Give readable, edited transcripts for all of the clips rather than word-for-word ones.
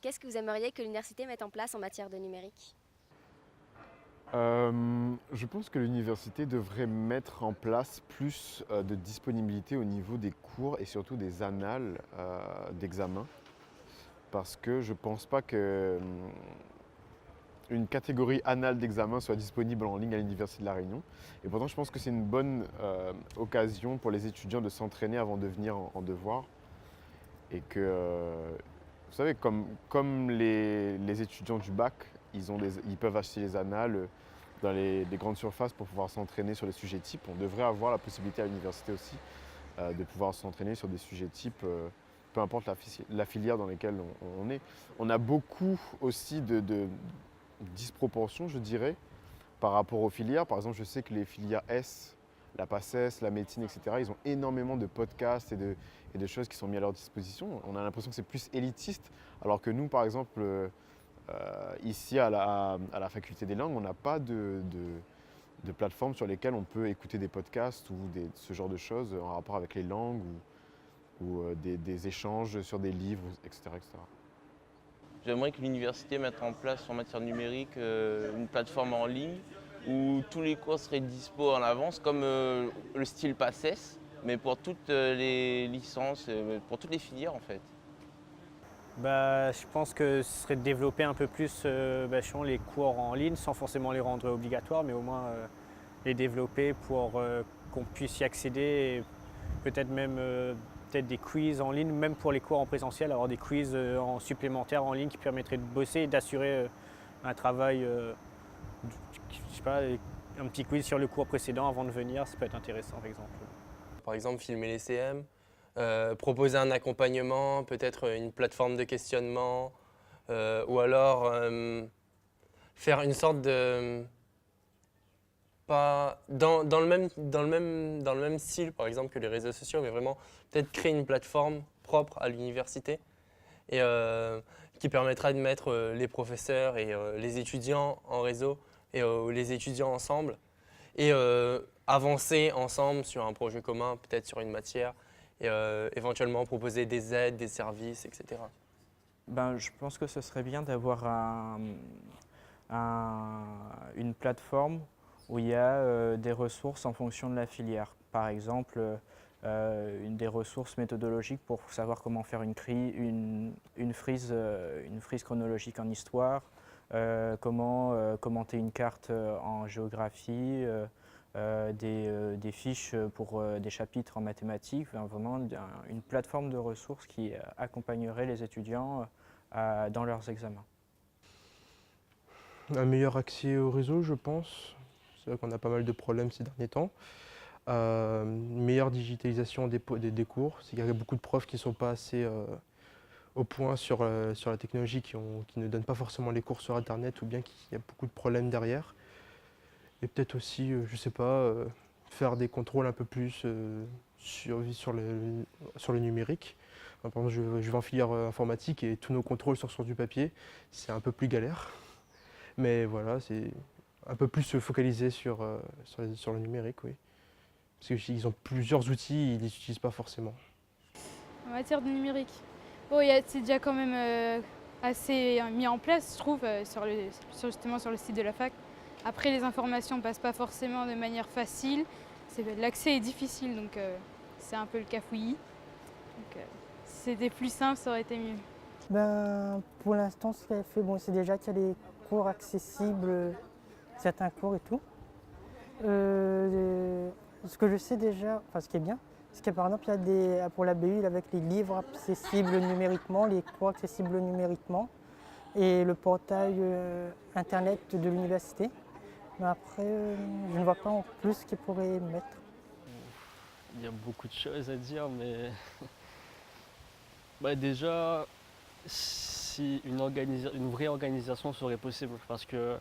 Qu'est-ce que vous aimeriez que l'université mette en place en matière de numérique? Je pense que l'université devrait mettre en place plus de disponibilité au niveau des cours et surtout des annales d'examen. Parce que je pense pas que une catégorie annale d'examen soit disponible en ligne à l'Université de La Réunion. Et pourtant, je pense que c'est une bonne occasion pour les étudiants de s'entraîner avant de venir en devoir. Et que, vous savez, comme les étudiants du bac, ils peuvent acheter les annales dans les grandes surfaces pour pouvoir s'entraîner sur les sujets types. On devrait avoir la possibilité à l'université aussi de pouvoir s'entraîner sur des sujets types, peu importe la filière dans laquelle on est. On a beaucoup aussi de disproportions, je dirais, par rapport aux filières. Par exemple, je sais que les filières S, la PACES, la médecine, etc., ils ont énormément de podcasts et de choses qui sont mis à leur disposition. On a l'impression que c'est plus élitiste, alors que nous, par exemple, ici à la faculté des langues, on n'a pas de plateformes sur lesquelles on peut écouter des podcasts ou ce genre de choses en rapport avec les langues ou des échanges sur des livres, etc., etc. J'aimerais que l'université mette en place en matière numérique une plateforme en ligne où tous les cours seraient dispo en avance, comme le style PACES, mais pour toutes les licences, pour toutes les filières en fait. Je pense que ce serait de développer un peu plus justement les cours en ligne sans forcément les rendre obligatoires, mais au moins les développer pour qu'on puisse y accéder et peut-être même peut-être des quiz en ligne, même pour les cours en présentiel, avoir des quiz en supplémentaire en ligne qui permettraient de bosser et d'assurer un travail, je sais pas, un petit quiz sur le cours précédent avant de venir, ça peut être intéressant par exemple. Par exemple, filmer les CM, proposer un accompagnement, peut-être une plateforme de questionnement, ou alors faire une sorte de... Pas dans le même style, par exemple, que les réseaux sociaux, mais vraiment peut-être créer une plateforme propre à l'université et qui permettra de mettre les professeurs et les étudiants en réseau et les étudiants ensemble et avancer ensemble sur un projet commun, peut-être sur une matière et éventuellement proposer des aides, des services, etc. Je pense que ce serait bien d'avoir une plateforme où il y a des ressources en fonction de la filière. Par exemple, des ressources méthodologiques pour savoir comment faire une frise chronologique en histoire, comment commenter une carte en géographie, des fiches pour des chapitres en mathématiques, vraiment une plateforme de ressources qui accompagnerait les étudiants dans leurs examens. Un meilleur accès au réseau, je pense. C'est vrai qu'on a pas mal de problèmes ces derniers temps. Une meilleure digitalisation des cours. C'est qu'il y a beaucoup de profs qui ne sont pas assez au point sur la technologie, qui ne donnent pas forcément les cours sur Internet, ou bien qu'il y a beaucoup de problèmes derrière. Et peut-être aussi, je ne sais pas, faire des contrôles un peu plus sur le numérique. Par exemple, je vais en filière informatique et tous nos contrôles sont sur du papier. C'est un peu plus galère. Mais voilà, c'est un peu plus se focaliser sur le numérique, oui. Parce qu'ils ont plusieurs outils, ils ne les utilisent pas forcément. En matière de numérique, bon, c'est déjà quand même assez mis en place, je trouve, justement sur le site de la fac. Après, les informations ne passent pas forcément de manière facile. L'accès est difficile, donc c'est un peu le cafouillis. Donc, si c'était plus simple, ça aurait été mieux. Pour l'instant, ce qu'elle fait, c'est déjà qu'il y a des cours accessibles, certains cours et tout. Ce que je sais déjà, ce qui est bien, c'est que par exemple, il y a pour la BU avec les livres accessibles numériquement, les cours accessibles numériquement et le portail internet de l'université. Mais après, je ne vois pas en plus ce qu'ils pourraient mettre. Il y a beaucoup de choses à dire, mais déjà, si une vraie organisation serait possible, parce que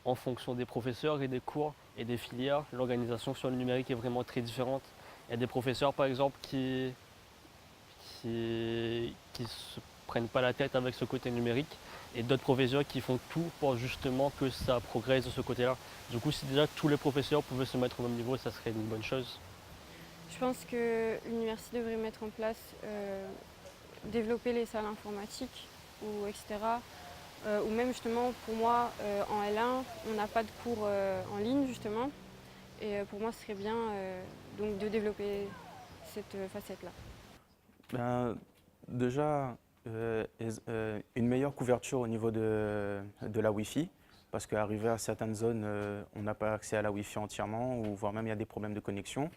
en fonction des professeurs et des cours et des filières, l'organisation sur le numérique est vraiment très différente. Il y a des professeurs par exemple qui se prennent pas la tête avec ce côté numérique et d'autres professeurs qui font tout pour justement que ça progresse de ce côté-là. Du coup, si déjà tous les professeurs pouvaient se mettre au même niveau, ça serait une bonne chose. Je pense que l'université devrait mettre en place, développer les salles informatiques ou etc. Ou même justement pour moi en L1, on n'a pas de cours en ligne justement. Et pour moi ce serait bien donc de développer cette facette-là. Ben, déjà, une meilleure couverture au niveau de la Wi-Fi, parce qu'arrivé à certaines zones, on n'a pas accès à la Wi-Fi entièrement, ou voire même il y a des problèmes de connexion.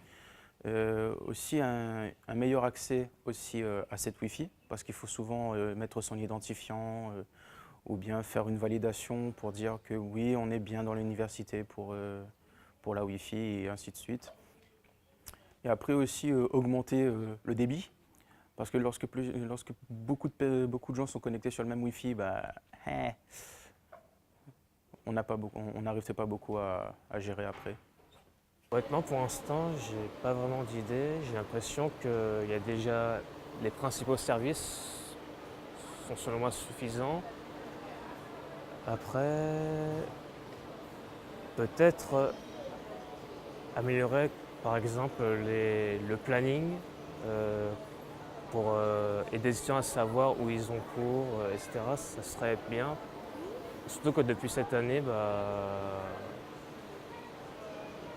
Aussi un meilleur accès aussi à cette Wi-Fi, parce qu'il faut souvent mettre son identifiant ou bien faire une validation pour dire que oui, on est bien dans l'université pour la Wi-Fi et ainsi de suite. Et après aussi augmenter le début, parce que lorsque beaucoup de gens sont connectés sur le même Wi-Fi, bah, on n'arrive pas beaucoup à gérer après. Honnêtement, pour l'instant, j'ai pas vraiment d'idée. J'ai l'impression qu'il y a déjà les principaux services sont selon moi suffisants. Après, peut-être améliorer par exemple le planning pour aider les étudiants à savoir où ils ont cours, etc. Ça serait bien. Surtout que depuis cette année,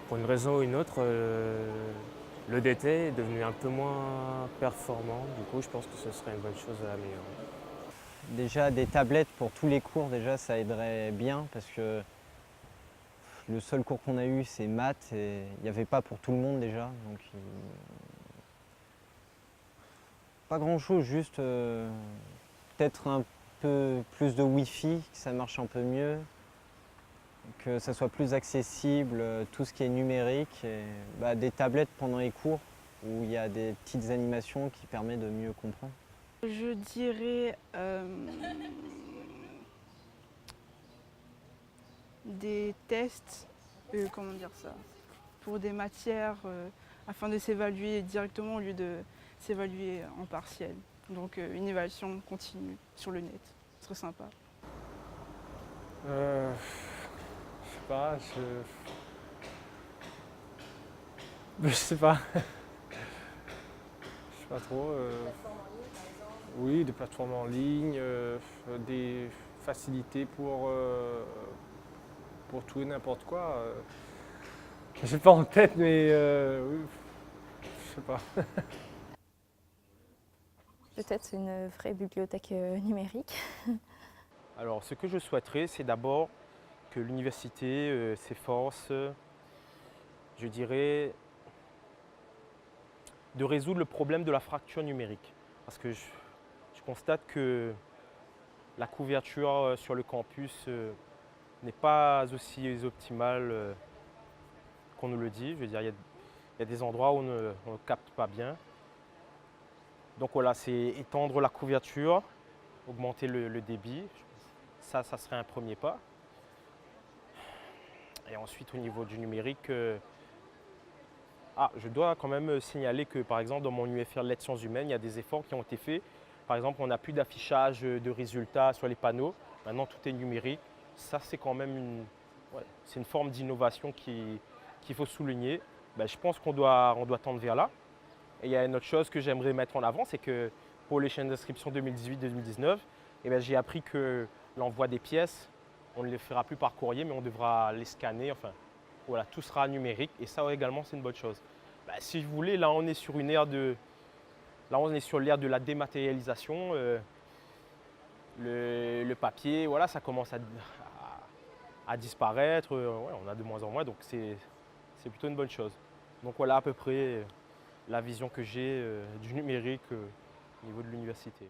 pour une raison ou une autre, le DT est devenu un peu moins performant. Du coup, je pense que ce serait une bonne chose à améliorer. Déjà, des tablettes pour tous les cours, déjà, ça aiderait bien parce que le seul cours qu'on a eu, c'est maths et il n'y avait pas pour tout le monde déjà. Donc, pas grand-chose, juste peut-être un peu plus de Wi-Fi, que ça marche un peu mieux, que ça soit plus accessible, tout ce qui est numérique, et des tablettes pendant les cours où il y a des petites animations qui permettent de mieux comprendre. Je dirais des tests, comment dire ça, pour des matières afin de s'évaluer directement au lieu de s'évaluer en partiel. Donc une évaluation continue sur le net, ce serait sympa. Je sais pas, je sais pas. Je sais pas trop. Oui, des plateformes en ligne, des facilités pour tout et n'importe quoi. Je sais pas en tête, mais oui, je sais pas. Peut-être une vraie bibliothèque numérique. Alors, ce que je souhaiterais, c'est d'abord que l'université s'efforce, je dirais, de résoudre le problème de la fracture numérique. Parce que je constate que la couverture sur le campus n'est pas aussi optimale qu'on nous le dit. Je veux dire, il y a des endroits où on ne capte pas bien. Donc voilà, c'est étendre la couverture, augmenter le débit. Ça serait un premier pas. Et ensuite, au niveau du numérique, je dois quand même signaler que, par exemple, dans mon UFR Lettres Sciences Humaines, il y a des efforts qui ont été faits. Par exemple, on n'a plus d'affichage de résultats sur les panneaux. Maintenant, tout est numérique. Ça, c'est quand même une forme d'innovation qu'il faut souligner. Je pense qu'on doit tendre vers là. Et il y a une autre chose que j'aimerais mettre en avant, c'est que pour les chaînes d'inscription 2018-2019, j'ai appris que l'envoi des pièces, on ne les fera plus par courrier, mais on devra les scanner. Enfin, voilà, tout sera numérique et ça également, c'est une bonne chose. Si vous voulez, là, on est sur l'ère de la dématérialisation. Le papier, voilà, ça commence à disparaître. On a de moins en moins, donc c'est plutôt une bonne chose. Donc voilà à peu près la vision que j'ai du numérique au niveau de l'université.